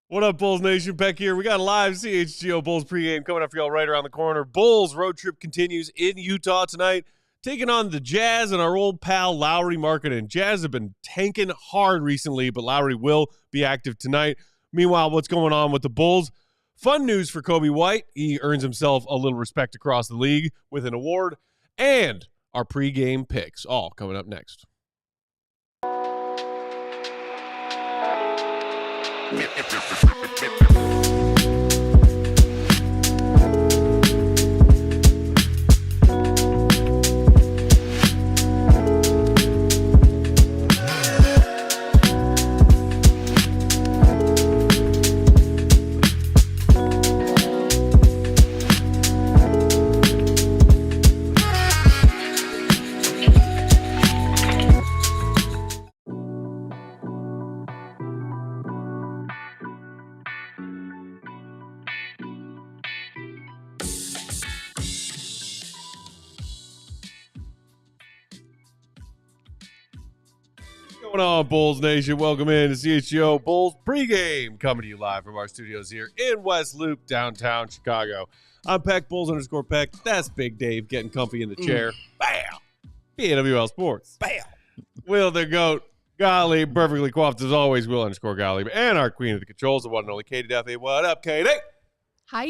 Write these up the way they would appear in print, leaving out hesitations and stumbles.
What up, Bulls Nation? Peck here. We got a live CHGO Bulls pregame coming up for y'all right around the corner. Bulls road trip continues in Utah tonight, taking on the Jazz and our old pal Lauri Markkanen. Jazz have been tanking hard recently, but Lauri will be active tonight. Meanwhile, what's going on with the Bulls? Fun news for Coby White. He earns himself a little respect across the league with an award, and our pregame picks, all coming up next. What's going on, Bulls Nation? Welcome in to CHGO Bulls pregame, coming to you live from our studios here in West Loop, downtown Chicago. I'm Peck, Bulls_Peck. That's Big Dave getting comfy in the chair. Bam! BWL Sports. Bam! Will the GOAT, Gottlieb, perfectly coiffed as always, Will_Gottlieb, and our queen of the controls, the one and only Katie Duffy. What up, Katie? Hi.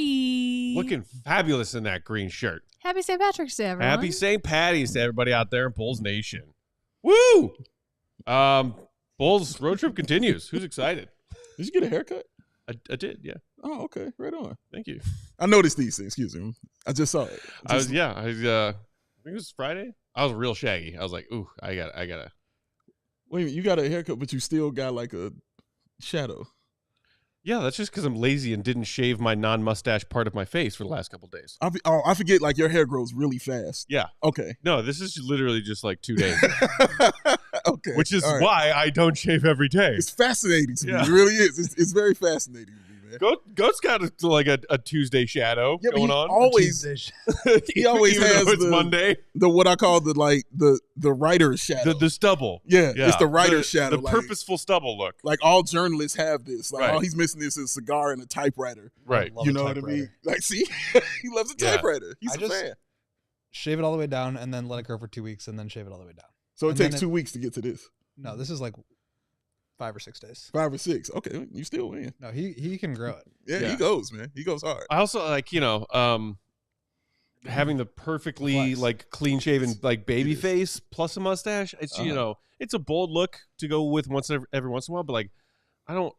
Looking fabulous in that green shirt. Happy St. Patrick's Day, everyone. Happy St. Patty's to everybody out there in Bulls Nation. Woo! Bulls road trip continues. Who's excited? Did you get a haircut? I did, yeah. Oh, okay. Right on. Thank you. I noticed these things. Excuse me. I just saw it. I think it was Friday. I was real shaggy. I was like, ooh, I gotta. Wait a minute, you got a haircut, but you still got like a shadow. Yeah, that's just because I'm lazy and didn't shave my non-mustache part of my face for the last couple of days. I forget, like your hair grows really fast. Yeah. Okay. No, this is literally just like 2 days. Okay. Which is why I don't shave every day. It's fascinating to me. It really is. It's very fascinating to me, man. Goat's got a Tuesday shadow going on. He always has it's Monday. The what I call the writer's shadow. The stubble. Yeah, it's the writer's shadow. The purposeful stubble look. Like all journalists have this. Like right. all he's missing is a cigar and a typewriter. Right. You know what I mean? Like, see, he loves a typewriter. He's a fan. Shave it all the way down and then let it grow for 2 weeks and then shave it all the way down. So it takes 2 weeks to get to this. No, this is like 5 or 6 days. 5 or 6. Okay, you still win. No, he can grow it. Yeah, he goes, man. He goes hard. I also having the perfectly like clean shaven like baby face plus a mustache. It's it's a bold look to go with every once in a while, but like I don't.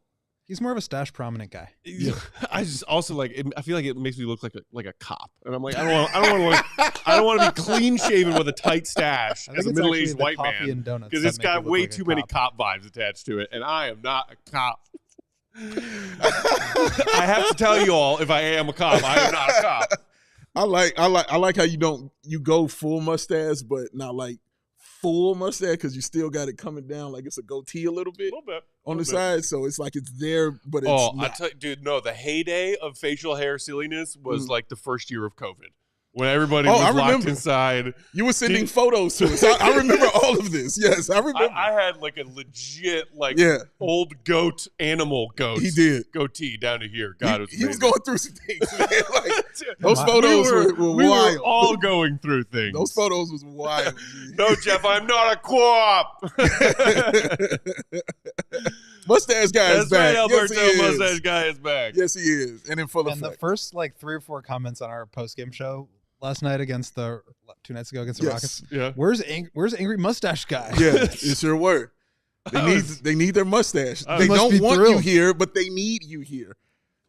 He's more of a stash prominent guy. Yeah. I just also I feel like it makes me look like a cop, and I'm like I don't want to be clean shaven with a tight stash as a middle-aged white man because it's got way too many cop vibes attached to it, and I am not a cop. I have to tell you all, if I am a cop, I am not a cop. I like how you go full mustache, but not like full mustache because you still got it coming down like it's a goatee a little bit on the side. So it's like it's there, but it's not. I tell you, dude, no, the heyday of facial hair silliness was like the first year of COVID. When everybody was locked inside. You were sending photos to us. I remember all of this. Yes, I remember. I had like a legit old goat, animal goat. He did. Goatee down to here. God, he was going through some things, man. Like, those photos were wild. We were all going through things. Those photos was wild. No, Jeff, I'm not a co-op. Mustache guy is back. Right, Alberto, mustache guy is back. Yes, he is. And in full effect. And the first like 3 or 4 comments on our post-game show last night against 2 nights ago against the Rockets. Yeah. Where's angry mustache guy? Yeah, it sure were. They need their mustache. They don't want you here, but they need you here.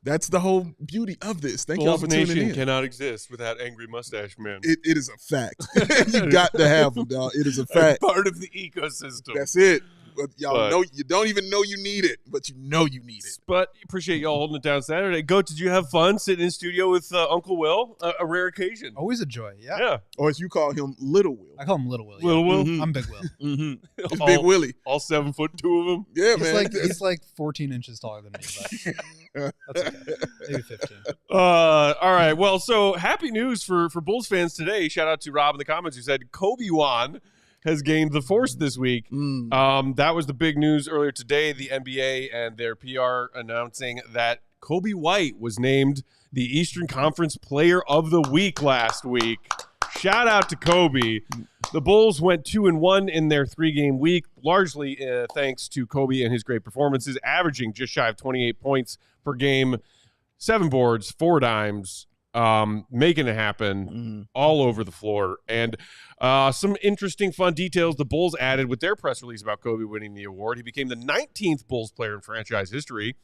That's the whole beauty of this. Thank y'all for tuning in. Nation cannot exist without angry mustache man. It is a fact. You got to have them, dog. It is a fact. Part of the ecosystem. That's it. But y'all know you don't even know you need it, but you know you need it. But appreciate y'all holding it down Saturday. Goat, did you have fun sitting in studio with Uncle Will? A rare occasion. Always a joy. Yeah. Yeah. Or as you call him, Little Will. I call him Little Will. Little Will. Mm-hmm. I'm Big Will. Mm-hmm. It's Big Willie. All 7'2" of them. Yeah, man. He's like 14 inches taller than me. But that's okay. Maybe 15. All right. Well, so happy news for Bulls fans today. Shout out to Rob in the comments who said Coby White has gained the force this week. That was the big news earlier today. The NBA and their PR announcing that Coby White was named the Eastern Conference Player of the Week last week. Shout out to Coby. The Bulls went 2-1 in their 3-game week, largely thanks to Coby and his great performances, averaging just shy of 28 points per game, 7 boards, 4 dimes, making it happen all over the floor. And some interesting, fun details the Bulls added with their press release about Coby winning the award. He became the 19th Bulls player in franchise history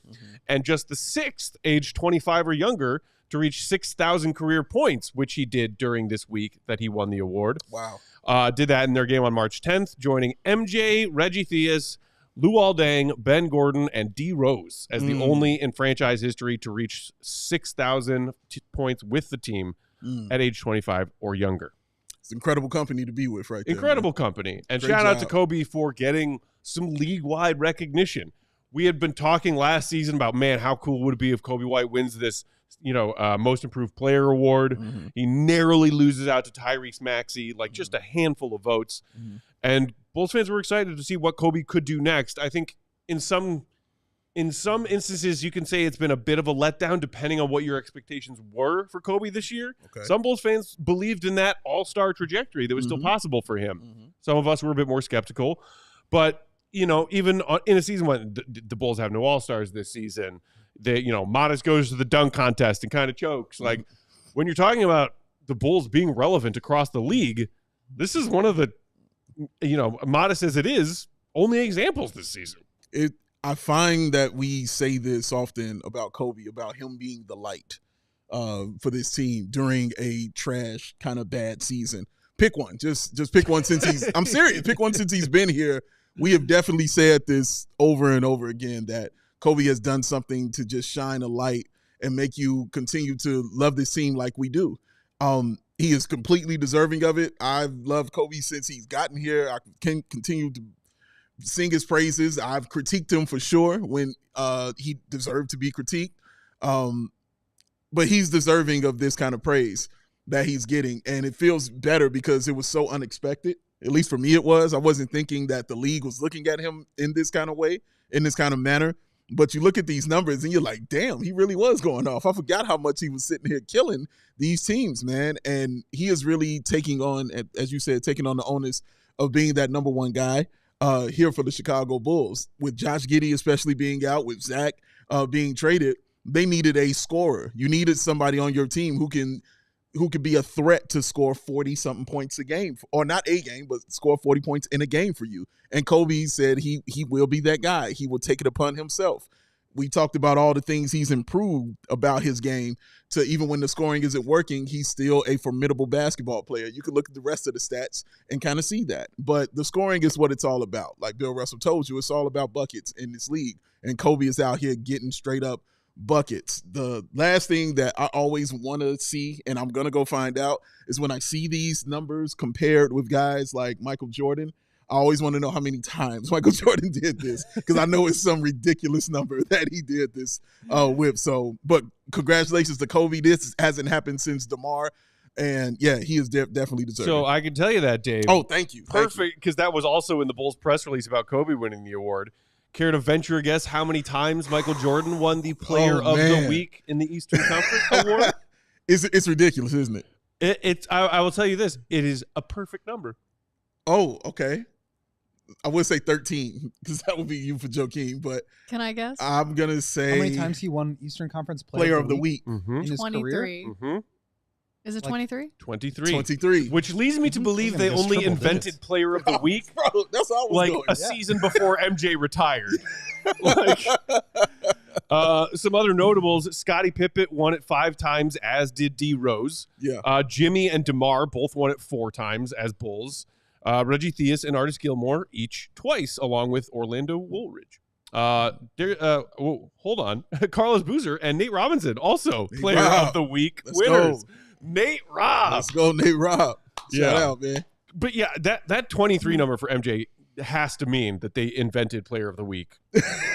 and just the 6th, age 25 or younger, to reach 6,000 career points, which he did during this week that he won the award. Wow. Did that in their game on March 10th, joining MJ, Reggie Theus, Luol Deng, Ben Gordon, and D. Rose as the only in franchise history to reach 6,000 points with the team at age 25 or younger. It's incredible company to be with right there. Incredible company. And Great shout out to job. Coby for getting some league-wide recognition. We had been talking last season about, man, how cool would it be if Coby White wins this most improved player award. He narrowly loses out to Tyrese Maxey, like just a handful of votes. And Bulls fans were excited to see what Coby could do next. I think in some instances, you can say it's been a bit of a letdown depending on what your expectations were for Coby this year. Okay. Some Bulls fans believed in that all-star trajectory that was still possible for him. Some of us were a bit more skeptical. But, even in a season when the Bulls have no all-stars this season, Modest goes to the dunk contest and kind of chokes. Like, when you're talking about the Bulls being relevant across the league, this is one of the, modest as it is, only examples this season. I find that we say this often about Coby, about him being the light for this team during a trash kind of bad season. Pick one. Just pick one since I'm serious. Pick one since he's been here. We have definitely said this over and over again that Coby has done something to just shine a light and make you continue to love this team like we do. He is completely deserving of it. I've loved Coby since he's gotten here. I can continue to sing his praises. I've critiqued him for sure when he deserved to be critiqued. But he's deserving of this kind of praise that he's getting. And it feels better because it was so unexpected. At least for me it was. I wasn't thinking that the league was looking at him in this kind of way, in this kind of manner. But you look at these numbers and you're like, damn, he really was going off. I forgot how much he was sitting here killing these teams, man. And he is really taking on, as you said, taking on the onus of being that number one guy here for the Chicago Bulls. With Josh Giddey especially being out, with Zach being traded, they needed a scorer. You needed somebody on your team who could be a threat to score 40-something points a game, or not a game, but score 40 points in a game for you. And Coby said he will be that guy. He will take it upon himself. We talked about all the things he's improved about his game to even when the scoring isn't working, he's still a formidable basketball player. You can look at the rest of the stats and kind of see that. But the scoring is what it's all about. Like Bill Russell told you, it's all about buckets in this league. And Coby is out here getting straight up buckets. The last thing that I always want to see, and I'm going to go find out, is when I see these numbers compared with guys like Michael Jordan, I always want to know how many times Michael Jordan did this, because I know it's some ridiculous number that he did this with. So, but congratulations to Coby. This hasn't happened since DeMar. And yeah, he is definitely deserving. So I can tell you that, Dave. Oh, thank you. Perfect, because that was also in the Bulls press release about Coby winning the award. Care to venture a guess how many times Michael Jordan won the Player of the Week in the Eastern Conference Award? It's ridiculous, isn't it? I will tell you this. It is a perfect number. Oh, okay. I would say 13, because that would be you for Joakim, but can I guess? I'm going to say... How many times he won Eastern Conference Player of the Week? In his 23. career? Mm-hmm. Is it 23? 23. Which leads me to believe they only invented Player of the Week Bro, that's all I was like going. a season before MJ retired. Some other notables, Scottie Pippen won it 5 times, as did D. Rose. Yeah. Jimmy and DeMar both won it 4 times as Bulls. Reggie Theus and Artis Gilmore each twice, along with Orlando Woolridge. Hold on. Carlos Boozer and Nate Robinson, also Player of the Week winners. Go. Nate Robb. Let's go, Nate Robb. Shout out, man. But yeah, that 23 number for MJ has to mean that they invented Player of the Week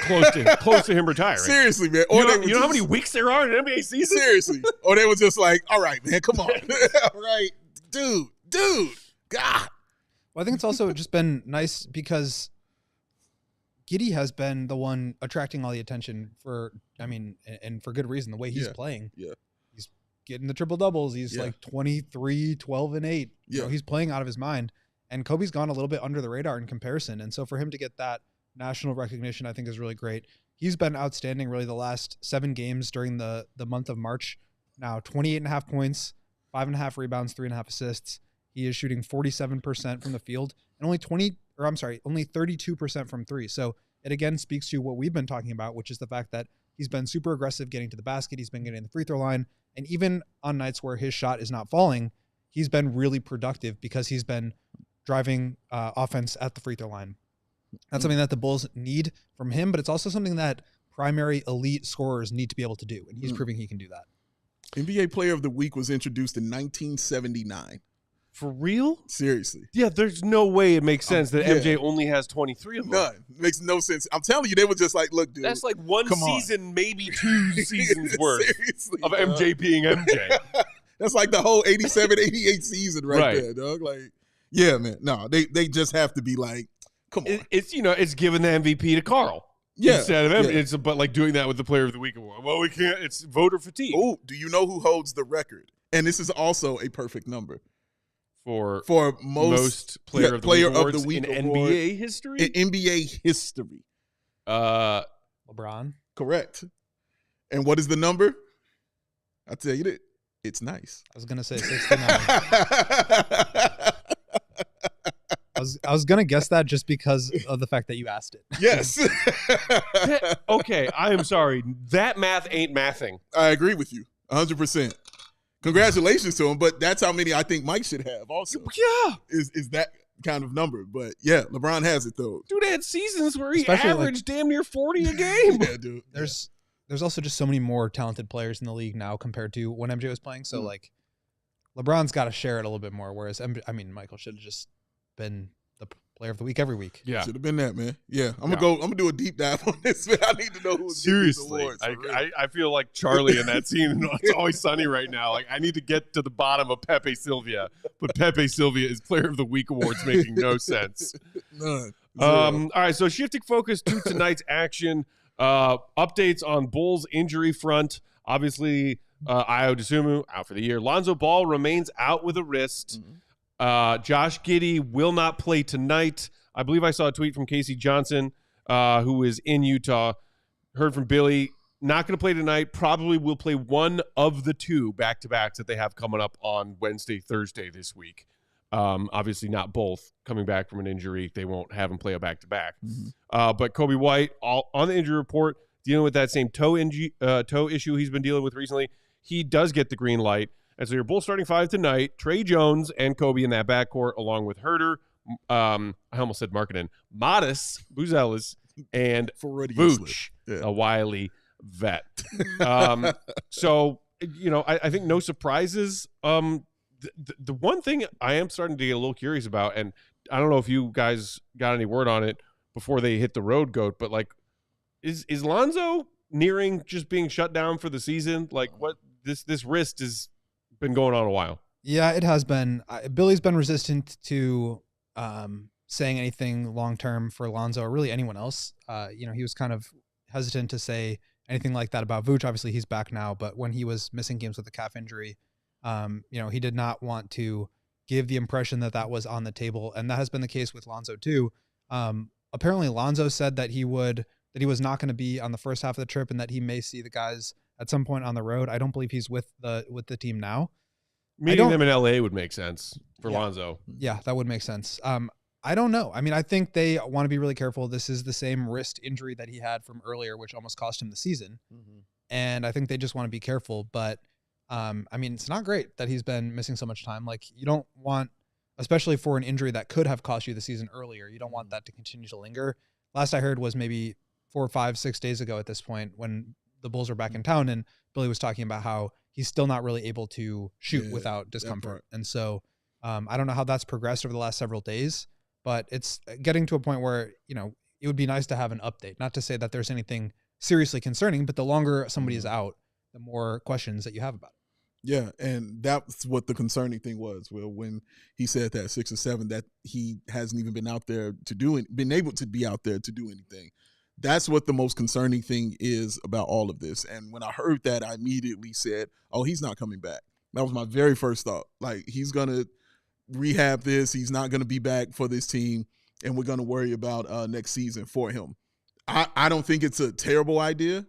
close to him retiring. Seriously, man. You know how many weeks there are in an NBA season? Seriously. Or they was just like, all right, man, come on. All right. Dude. God. Well, I think it's also just been nice because Giddey has been the one attracting all the attention and for good reason, the way he's playing. Yeah. He's getting the triple doubles. He's like 23, 12 and 8. Yeah. You know, he's playing out of his mind. And Coby's gone a little bit under the radar in comparison. And so for him to get that national recognition, I think is really great. He's been outstanding really the last 7 games during the month of March. Now 28.5 points, 5.5 rebounds, 3.5 assists. He is shooting 47% from the field and only 32% from 3. So it again speaks to what we've been talking about, which is the fact that he's been super aggressive getting to the basket. He's been getting the free throw line. And even on nights where his shot is not falling, he's been really productive because he's been driving offense at the free throw line. That's something that the Bulls need from him, but it's also something that primary elite scorers need to be able to do. And he's proving he can do that. NBA Player of the Week was introduced in 1979. For real? Seriously. Yeah, there's no way it makes sense that MJ only has 23 of them. None. Makes no sense. I'm telling you, they were just like, look, dude. That's like one season, maybe 2 seasons worth Seriously, of MJ being MJ. That's like the whole 87, 88 season right there, dog. Like, yeah, man. No, they just have to be like, come on. It's giving the MVP to Carl. Yeah. Instead of MVP. But like doing that with the Player of the Week award. Well, we can't. It's voter fatigue. Oh, do you know who holds the record? And this is also a perfect number. For most Player of the Week awards in NBA history? In NBA history. LeBron. Correct. And what is the number? I'll tell you that. It's nice. I was going to say 69. I was going to guess that just because of the fact that you asked it. Yes. Okay, I am sorry. That math ain't mathing. I agree with you 100%. Congratulations to him, but that's how many I think Mike should have also. Yeah. Is that kind of number. But, yeah, LeBron has it, though. Dude had seasons where he averaged damn near 40 a game. Yeah, dude. There's also just so many more talented players in the league now compared to when MJ was playing. So, like, LeBron's got to share it a little bit more, whereas, Michael should have just been the Player of the Week every week. Yeah. Should have been that, man. Yeah. I'm gonna do a deep dive on this, man. I need to know who's seriously. Awards, I feel like Charlie in that scene. It's Always Sunny right now. Like, I need to get to the bottom of Pepe Sylvia, but Pepe Sylvia is Player of the Week awards making no sense. None. All right, so shifting focus to tonight's action. Updates on Bulls injury front. Obviously, Ayo Dosunmu out for the year. Lonzo Ball remains out with a wrist. Josh Giddey will not play tonight. I believe I saw a tweet from Casey Johnson, who is in Utah. Heard from Billy, not going to play tonight. Probably will play one of the 2 back-to-backs that they have coming up on Wednesday, Thursday this week. Obviously not both coming back from an injury. They won't have him play a back-to-back. But Coby White, on the injury report, dealing with that same toe issue he's been dealing with recently. He does get the green light. And so your Bulls starting 5 tonight, Trey Jones and Coby in that backcourt, along with Herter, I almost said Markkanen, Modest, Buzelis, and Vooch, a wily vet. So, I think no surprises. The one thing I am starting to get a little curious about, and I don't know if you guys got any word on it before they hit the road, Goat, but like, is Lonzo nearing just being shut down for the season? Like, what this wrist has been going on a while. Yeah, it has been. Billy's been resistant to saying anything long-term for Lonzo or really anyone else. He was kind of hesitant to say anything like that about Vooch. Obviously, he's back now, but when he was missing games with a calf injury, he did not want to give the impression that was on the table, and that has been the case with Lonzo too. Apparently, Lonzo said that he was not going to be on the first half of the trip and that he may see the guys at some point on the road. I don't believe he's with the team now. Meeting them in LA would make sense for Lonzo. Yeah, that would make sense. I don't know. I think they want to be really careful. This is the same wrist injury that he had from earlier, which almost cost him the season. And I think they just want to be careful. But, it's not great that he's been missing so much time. Like, you don't want, especially for an injury that could have cost you the season earlier, you don't want that to continue to linger. Last I heard was maybe 4, 5, 6 days ago at this point when the Bulls were back in town, and Billy was talking about how he's still not really able to shoot without discomfort. And so I don't know how that's progressed over the last several days, but it's getting to a point where, it would be nice to have an update. Not to say that there's anything seriously concerning, but the longer somebody is out, the more questions that you have about it. Yeah, and that's what the concerning thing was. Well, when he said that 6 or 7, that he hasn't even been out there to do it, been able to be out there to do anything. That's what the most concerning thing is about all of this. And when I heard that, I immediately said, "Oh, he's not coming back." That was my very first thought. Like, he's gonna rehab this. He's not gonna be back for this team, and we're gonna worry about next season for him. I don't think it's a terrible idea.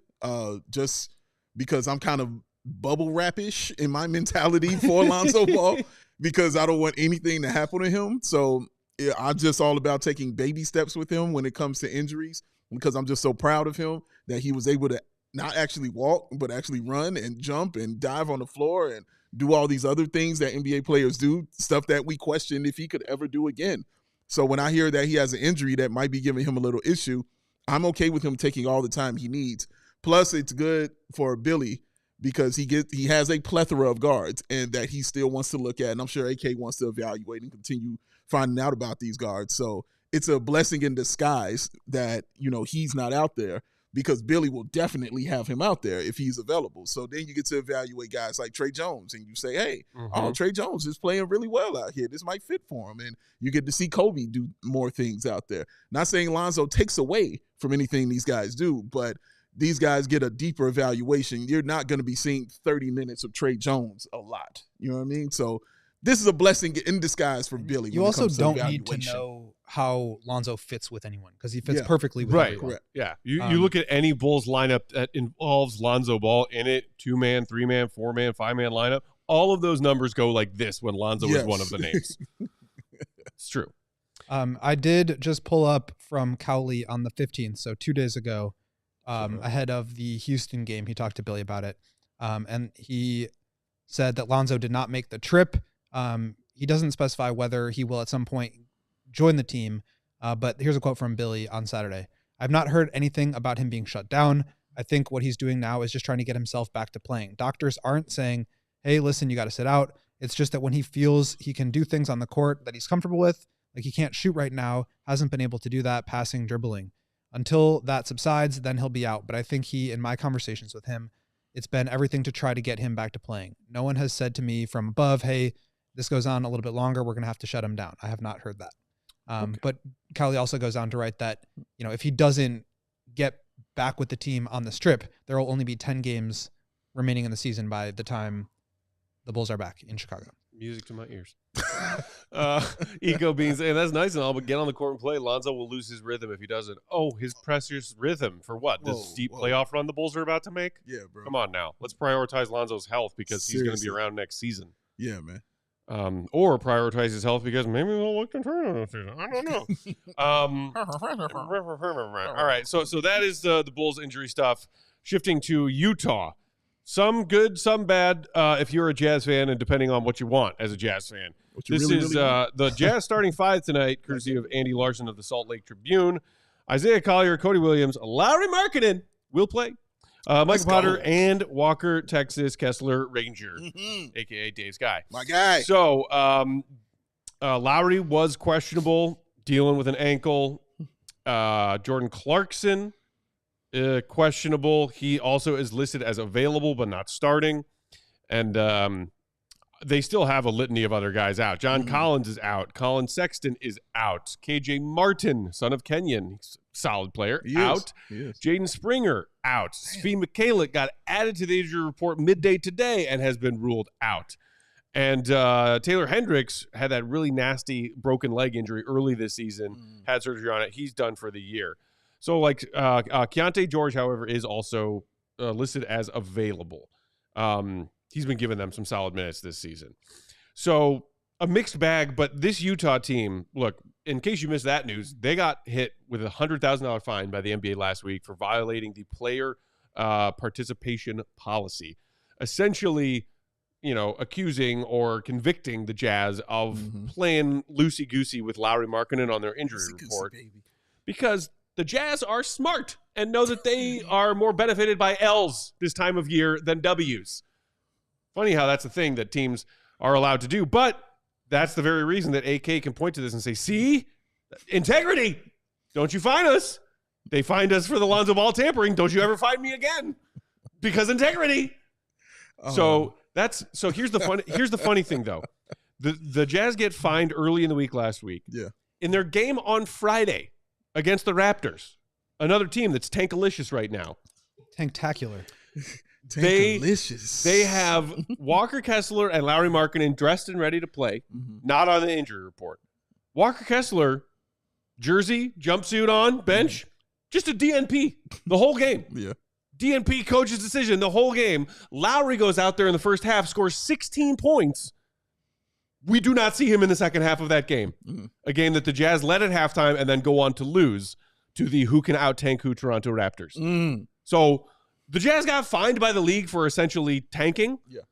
Just because I'm kind of bubble wrap-ish in my mentality for Lonzo Ball, because I don't want anything to happen to him. So yeah, I'm just all about taking baby steps with him when it comes to injuries, because I'm just so proud of him that he was able to not actually walk, but actually run and jump and dive on the floor and do all these other things that NBA players do, stuff that we questioned if he could ever do again. So when I hear that he has an injury that might be giving him a little issue, I'm okay with him taking all the time he needs. Plus, it's good for Billy because he has a plethora of guards and that he still wants to look at. And I'm sure AK wants to evaluate and continue finding out about these guards. So it's a blessing in disguise that, he's not out there, because Billy will definitely have him out there if he's available. So then you get to evaluate guys like Trey Jones, and you say, hey, Trey Jones is playing really well out here. This might fit for him. And you get to see Coby do more things out there. Not saying Lonzo takes away from anything these guys do, but these guys get a deeper evaluation. You're not going to be seeing 30 minutes of Trey Jones a lot. You know what I mean? So this is a blessing in disguise for Billy. You also don't need to know how Lonzo fits with anyone, because he fits perfectly with everyone. Correct. Yeah. You look at any Bulls lineup that involves Lonzo Ball in it, 2-man, 3-man, 4-man, 5-man lineup. All of those numbers go like this when Lonzo is one of the names. It's true. I did just pull up from Cowley on the 15th, so 2 days ago, ahead of the Houston game. He talked to Billy about it, and he said that Lonzo did not make the trip. He doesn't specify whether he will at some point join the team, but here's a quote from Billy on Saturday. "I've not heard anything about him being shut down. I think what he's doing now is just trying to get himself back to playing. Doctors aren't saying, hey, listen, you got to sit out. It's just that when he feels he can do things on the court that he's comfortable with, like he can't shoot right now, hasn't been able to do that, passing, dribbling. Until that subsides, then he'll be out. But I think in my conversations with him, it's been everything to try to get him back to playing. No one has said to me from above, hey, this goes on a little bit longer, we're going to have to shut him down. I have not heard that." But Cowley also goes on to write that, if he doesn't get back with the team on this trip, there will only be 10 games remaining in the season by the time the Bulls are back in Chicago. Music to my ears. Eco Beans, and that's nice and all, but get on the court and play. Lonzo will lose his rhythm if he doesn't. Oh, his precious rhythm for what? This deep playoff run the Bulls are about to make? Yeah, bro. Come on now. Let's prioritize Lonzo's health because he's going to be around next season. Yeah, man. Or prioritize his health because maybe they'll look to turn on this season. I don't know. All right, so that is the Bulls injury stuff. Shifting to Utah. Some good, some bad if you're a Jazz fan, and depending on what you want as a Jazz fan. This is the Jazz starting 5 tonight, courtesy of Andy Larson of the Salt Lake Tribune. Isaiah Collier, Cody Williams, Lauri Markkanen will play. Michael Potter and Walker, Texas, Kessler, Ranger, a.k.a. Dave's guy. My guy. So Lauri was questionable, dealing with an ankle. Jordan Clarkson, questionable. He also is listed as available but not starting. And they still have a litany of other guys out. John Collins is out. Colin Sexton is out. KJ Martin, son of Kenyon, solid player, out. Jaden Springer, out. Svi Mikhailiuk got added to the injury report midday today and has been ruled out. And Taylor Hendricks had that really nasty broken leg injury early this season, had surgery on it. He's done for the year. So, Keontae George, however, is also listed as available. He's been giving them some solid minutes this season. So a mixed bag, but this Utah team, look, in case you missed that news, they got hit with a $100,000 fine by the NBA last week for violating the player participation policy. Essentially, accusing or convicting the Jazz of playing loosey-goosey with Lauri Markkanen on their injury report. Because the Jazz are smart and know that they are more benefited by L's this time of year than W's. Funny how that's a thing that teams are allowed to do, but that's the very reason that AK can point to this and say, see, integrity. Don't you find us? They find us for the Lonzo Ball tampering. Don't you ever find me again? Because integrity. So So here's the funny thing though. The Jazz get fined early in the week last week. Yeah. In their game on Friday against the Raptors, another team that's tankalicious right now. Tanktacular. They have Walker Kessler and Lauri Markkanen dressed and ready to play, not on the injury report. Walker Kessler, jersey, jumpsuit on, bench, just a DNP the whole game. Yeah. DNP coach's decision the whole game. Lauri goes out there in the first half, scores 16 points. We do not see him in the second half of that game. A game that the Jazz led at halftime and then go on to lose to the who can out-tank who Toronto Raptors. So the Jazz got fined by the league for essentially tanking. Yeah.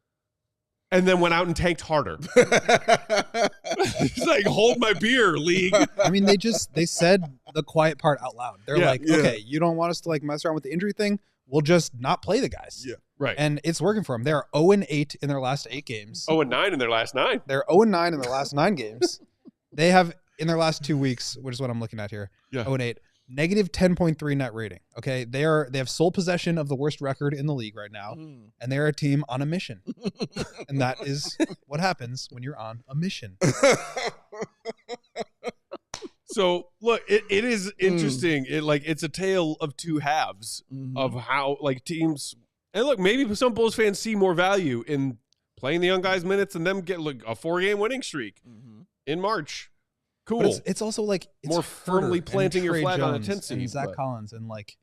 And then went out and tanked harder. It's like, hold my beer, league. I mean, they said the quiet part out loud. They're okay, you don't want us to like mess around with the injury thing? We'll just not play the guys. Yeah. Right. And it's working for them. They're 0-8 in their last 8 games. 0-9 in their last 9. They're 0-9 in their last 9 games. They have, in their last 2 weeks, which is what I'm looking at here, 0-8, negative 10.3 net rating. Okay. They have sole possession of the worst record in the league right now. And they're a team on a mission. And that is what happens when you're on a mission. So look, it is interesting. It's a tale of two halves of how like teams, and look, maybe some Bulls fans see more value in playing the young guys minutes and them get like a 4-game winning streak in March. Cool. But it's also like it's more firmly planting your flag on a 10 seed. And Zach Collins, and like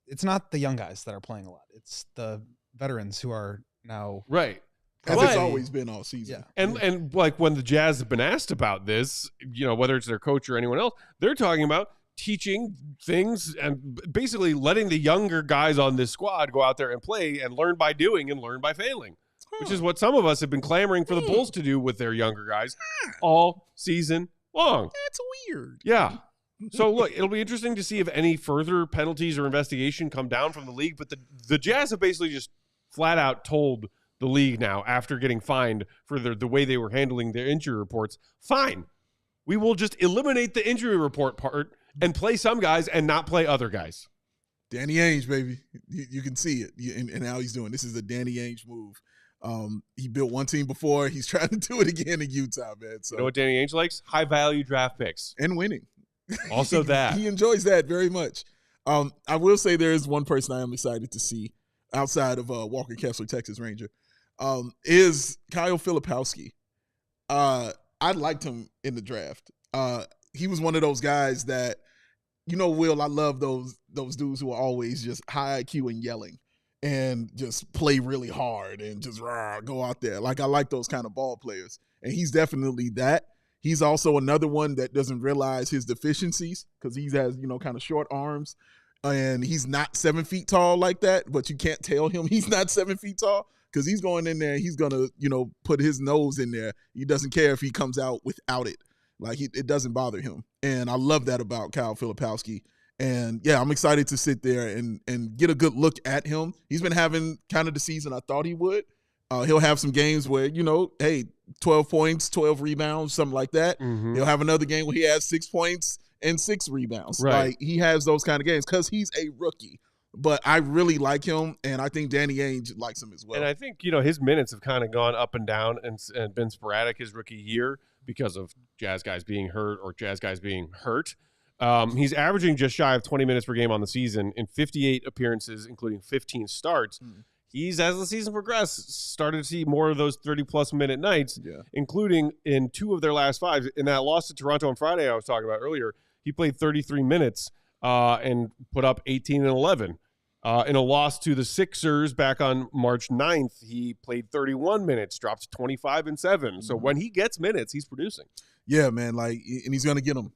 it's not the young guys that are playing a lot. It's the veterans who are now right. As it's always been all season. Yeah. And like when the Jazz have been asked about this, whether it's their coach or anyone else, they're talking about teaching things and basically letting the younger guys on this squad go out there and play and learn by doing and learn by failing, which is what some of us have been clamoring for the Bulls to do with their younger guys all season long. That's weird. Yeah. So look, it'll be interesting to see if any further penalties or investigation come down from the league, but the Jazz have basically just flat out told the league now, after getting fined for the way they were handling their injury reports, fine. We will just eliminate the injury report part and play some guys and not play other guys. Danny Ainge, baby. You can see it and how he's doing. This is a Danny Ainge move. He built one team before. He's trying to do it again in Utah, man. So, you know what Danny Ainge likes? High-value draft picks. And winning. Also that. He enjoys that very much. I will say there is one person I am excited to see outside of Walker Kessler, Texas Ranger. Is Kyle Filipowski. I liked him in the draft. He was one of those guys that, Will, I love those dudes who are always just high IQ and yelling and just play really hard and just go out there. Like, I like those kind of ball players. And he's definitely that. He's also another one that doesn't realize his deficiencies because he has, kind of short arms. And he's not 7 feet tall like that, but you can't tell him he's not 7 feet tall. Because he's going in there, he's going to, put his nose in there. He doesn't care if he comes out without it. Like, it doesn't bother him. And I love that about Kyle Filipowski. And, yeah, I'm excited to sit there and get a good look at him. He's been having kind of the season I thought he would. He'll have some games where, 12 points, 12 rebounds, something like that. He'll have another game where he has 6 points and 6 rebounds. Right. Like, he has those kind of games because he's a rookie. But I really like him, and I think Danny Ainge likes him as well. And I think, his minutes have kind of gone up and down and been sporadic his rookie year because of Jazz guys being hurt or Jazz guys being hurt. He's averaging just shy of 20 minutes per game on the season in 58 appearances, including 15 starts. He's, as the season progressed, started to see more of those 30-plus minute nights, including in 2 of their last 5. In that loss to Toronto on Friday I was talking about earlier, he played 33 minutes and put up 18 and 11. In a loss to the Sixers back on March 9th, he played 31 minutes, dropped 25 and 7. So when he gets minutes, he's producing. Yeah, man. And he's going to get them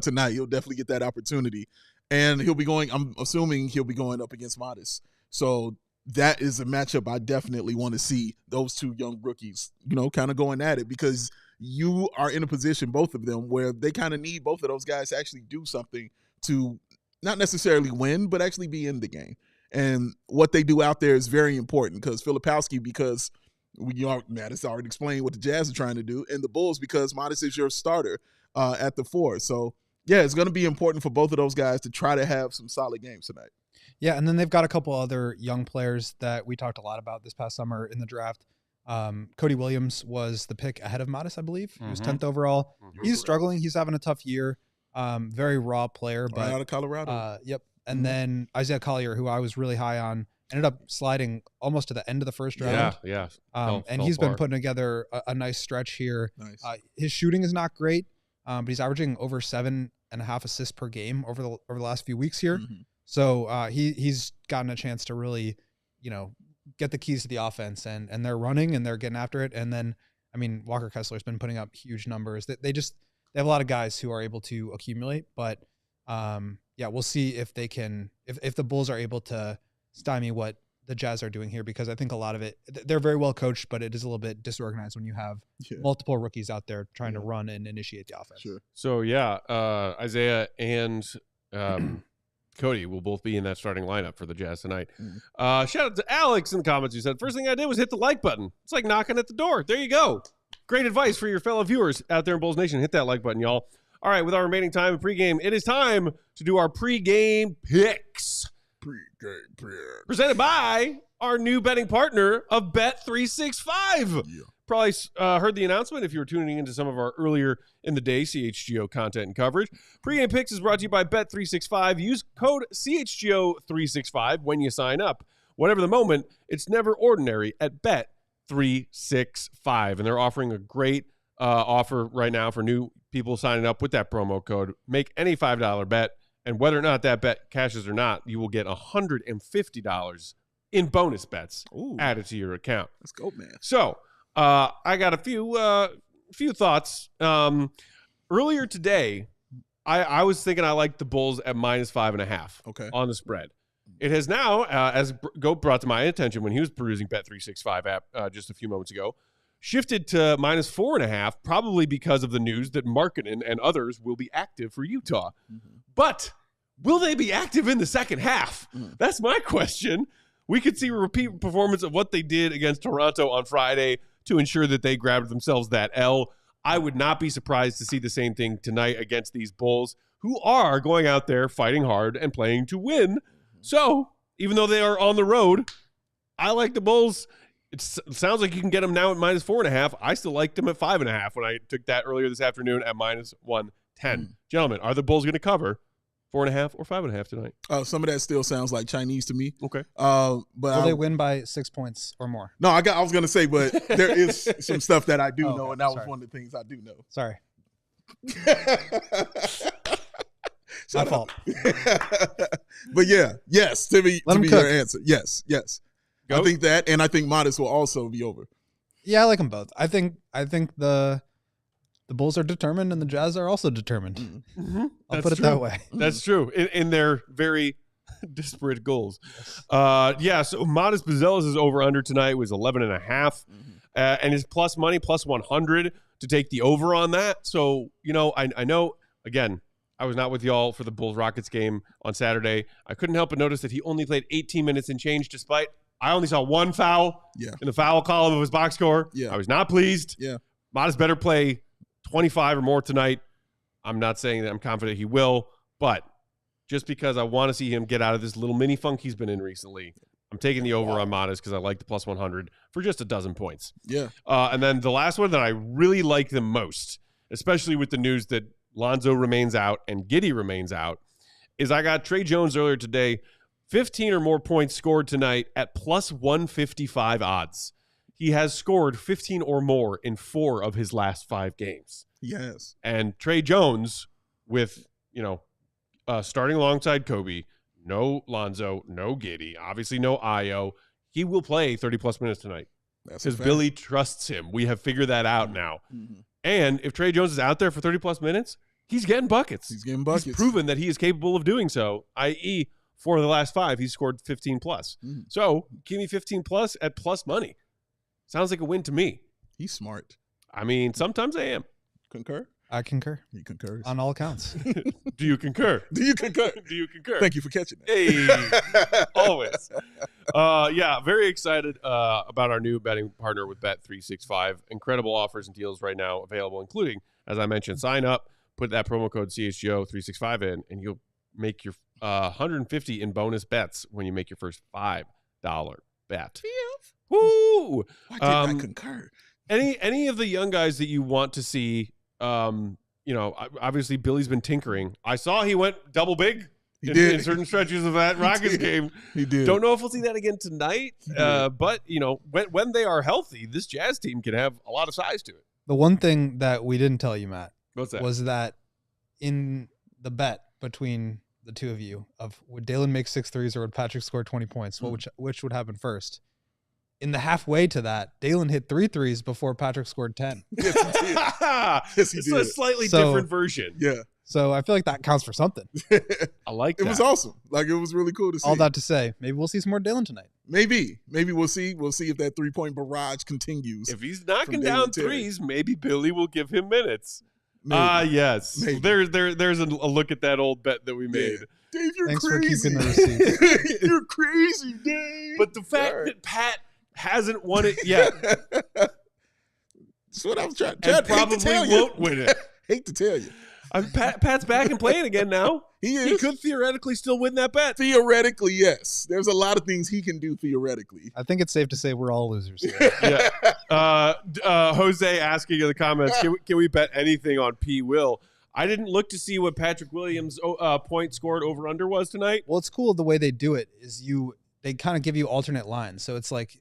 tonight. He'll definitely get that opportunity. And I'm assuming he'll be going up against Modest. So that is a matchup I definitely want to see those 2 young rookies, kind of going at it because you are in a position, both of them, where they kind of need both of those guys to actually do something to not necessarily win, but actually be in the game. And what they do out there is very important because Filipowski, because Modest already explained what the Jazz are trying to do, and the Bulls because Modest is your starter at the 4. So, yeah, it's going to be important for both of those guys to try to have some solid games tonight. Yeah, and then they've got a couple other young players that we talked a lot about this past summer in the draft. Cody Williams was the pick ahead of Modest, I believe. He was 10th overall. He's struggling. He's having a tough year. Very raw player, but out of Colorado. Yep. And then Isaiah Collier, who I was really high on, ended up sliding almost to the end of the first round. Yeah. And he's been putting together a nice stretch here. Nice. His shooting is not great, but he's averaging over 7.5 assists per game over the last few weeks here. So he's gotten a chance to really, get the keys to the offense, and they're running and they're getting after it. And then, Walker Kessler has been putting up huge numbers. They have a lot of guys who are able to accumulate, but we'll see if they can, if the Bulls are able to stymie what the Jazz are doing here, because I think a lot of it, they're very well coached, but it is a little bit disorganized when you have multiple rookies out there trying to run and initiate the offense. Sure. So Isaiah and Cody will both be in that starting lineup for the Jazz tonight. Shout out to Alex in the comments who said, first thing I did was hit the like button. It's like knocking at the door. There you go. Great advice for your fellow viewers out there in Bulls Nation. Hit that like button, y'all. All right, with our remaining time in pregame, it is time to do our pregame picks. Presented by our new betting partner of Bet365. Yeah. Probably heard the announcement if you were tuning into some of our earlier in the day CHGO content and coverage. Pregame Picks is brought to you by Bet365. Use code CHGO365 when you sign up. Whatever the moment, it's never ordinary at Bet365. And they're offering a great offer right now for new people signing up with that promo code. Make any $5 bet, and whether or not that bet cashes or not, you will get $150 in bonus bets added to your account. Let's go, man. So I got a few thoughts. Earlier today, I was thinking I liked the Bulls at -5.5 on the spread. It has now, as Goat brought to my attention when he was perusing Bet365 app just a few moments ago, shifted to -4.5, probably because of the news that Markkanen and others will be active for Utah. But will they be active in the second half? That's my question. We could see a repeat performance of what they did against Toronto on Friday to ensure that they grabbed themselves that L. I would not be surprised to see the same thing tonight against these Bulls, who are going out there fighting hard and playing to win. So even though they are on the road, I like the Bulls. It sounds like you can get them now at -4.5. I still liked them at 5.5 when I took that earlier this afternoon at -110. Gentlemen, are the Bulls going to cover 4.5 or 5.5 tonight? Some of that still sounds like Chinese to me. Okay. But will they win by 6 points or more? No, I was going to say, but there is some stuff that I do know, and that was one of the things I do know. Sorry. My fault. But yes, to be your answer. Yes. Go. I think that, and I think Modest will also be over. Yeah, I like them both. I think the Bulls are determined and the Jazz are also determined. I'll put it that way. That's true. In their very disparate goals. So Modest Bazelis' over-under tonight was 11.5. And his plus money, plus 100 to take the over on that. So, I know, again, I was not with y'all for the Bulls-Rockets game on Saturday. I couldn't help but notice that he only played 18 minutes and change, despite I only saw one foul in the foul column of his box score. I was not pleased. Modest better play 25 or more tonight. I'm not saying that I'm confident he will, but just because I want to see him get out of this little mini funk he's been in recently, I'm taking the over on Modest because I like the plus 100 for just a dozen points. And then the last one that I really like the most, especially with the news that Lonzo remains out and Giddey remains out, is I got Trey Jones earlier today, 15 or more points scored tonight at plus 155 odds. He has scored 15 or more in 4 of his last 5 games. Yes. And Trey Jones with, starting alongside Coby, no Lonzo, no Giddey, obviously no Ayo. He will play 30-plus minutes tonight because Billy trusts him. We have figured that out now. And if Trey Jones is out there for 30-plus minutes, he's getting buckets. He's proven that he is capable of doing so, i.e., 4 of the last 5, he's scored 15-plus. So give me 15-plus at plus money. Sounds like a win to me. He's smart. I mean, sometimes I am. Concur? I concur. He concurs. On all accounts. Do you concur? Do you concur? Do you concur? Thank you for catching that. Hey, always. Very excited about our new betting partner with Bet365. Incredible offers and deals right now available, including, as I mentioned, sign up, put that promo code CHGO365 in, and you'll make your $150 in bonus bets when you make your first $5 bet. Woo! Why did I concur? Any of the young guys that you want to see, obviously Billy's been tinkering. I saw he went double big in certain stretches of that Rockets game. He did. Don't know if we'll see that again tonight, but, when they are healthy, this Jazz team can have a lot of size to it. The one thing that we didn't tell you, Matt, What's that? was that in the bet between the two of you of would Dalen make 6 threes or would Patrick score 20 points, which would happen first? In the halfway to that, Dalen hit 3 threes before Patrick scored 10. Yes, he did. Yes, he It's did. a slightly different version. Yeah. So I feel like that counts for something. I like that. It was awesome. Like, it was really cool to see. All that to say, maybe we'll see some more Dalen tonight. Maybe we'll see. We'll see if that 3-point barrage continues. If he's knocking down threes, maybe Billy will give him minutes. Yes. Maybe. There's a look at that old bet that we made. Yeah. Dave, you're Thanks crazy. for keeping the receipts. You're crazy, Dave. But the fact that Pat hasn't won it yet, that's what I was trying. and probably won't win it. Hate to tell you. Pat's back and playing again now. He is. He could theoretically still win that bet. Theoretically, yes. There's a lot of things he can do theoretically. I think it's safe to say we're all losers here. Yeah. Jose asking in the comments, can we bet anything on P. Will? I didn't look to see what Patrick Williams' point scored over under was tonight. Well, it's cool the way they do it is they kind of give you alternate lines. So it's like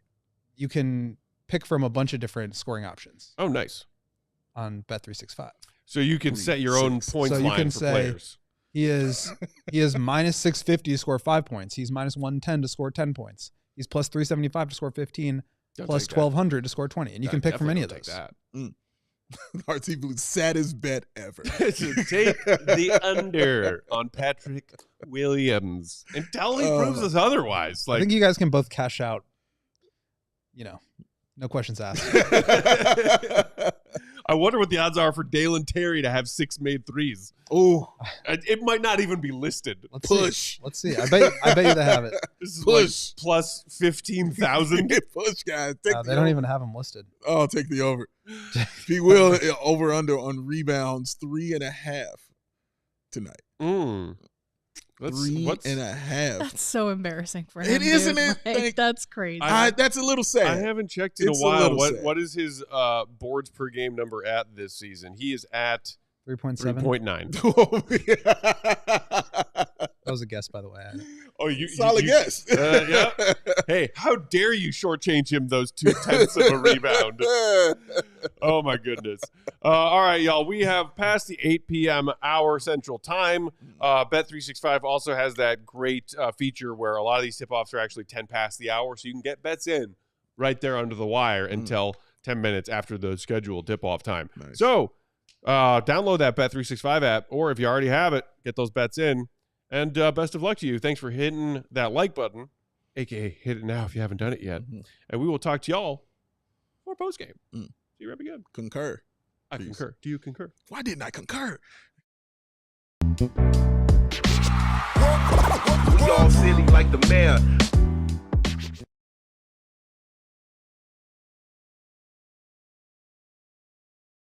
you can pick from a bunch of different scoring options. Oh, nice. On Bet365. So you can set your own points so you line can for say, players. He is minus 650 to score 5 points. He's minus 110 to score 10 points. He's plus 375 to score 15, plus 1,200 to score 20. And you can pick from any of those. RT Blue's saddest bet ever. So take the under on Patrick Williams until he proves us otherwise. I think you guys can both cash out, no questions asked. I wonder what the odds are for Dalen Terry to have 6 made threes. Oh, it might not even be listed. Let's see. I bet you they have it. This is like plus 15,000. Push, guys. They don't even have them listed. Oh, take the over. He will over under on rebounds 3.5 tonight. 3.5. That's so embarrassing for him. It isn't it? Like, that's crazy. That's a little sad. I haven't checked in a while. What is his boards per game number at this season? He is at 3.9. That was a guess, by the way. Solid guess. Yeah. Hey, how dare you shortchange him those 0.2 of a rebound? Oh my goodness. All right, y'all. We have passed the 8 p.m. hour Central Time. Bet365 also has that great feature where a lot of these tip-offs are actually 10 past the hour, so you can get bets in right there under the wire until 10 minutes after the scheduled tip-off time. Nice. So download that Bet365 app, or if you already have it, get those bets in. And best of luck to you. Thanks for hitting that like button, a.k.a. hit it now if you haven't done it yet. And we will talk to y'all for postgame. See you right again. Concur. I concur. Do you concur? Why didn't I concur? We all silly like the mayor.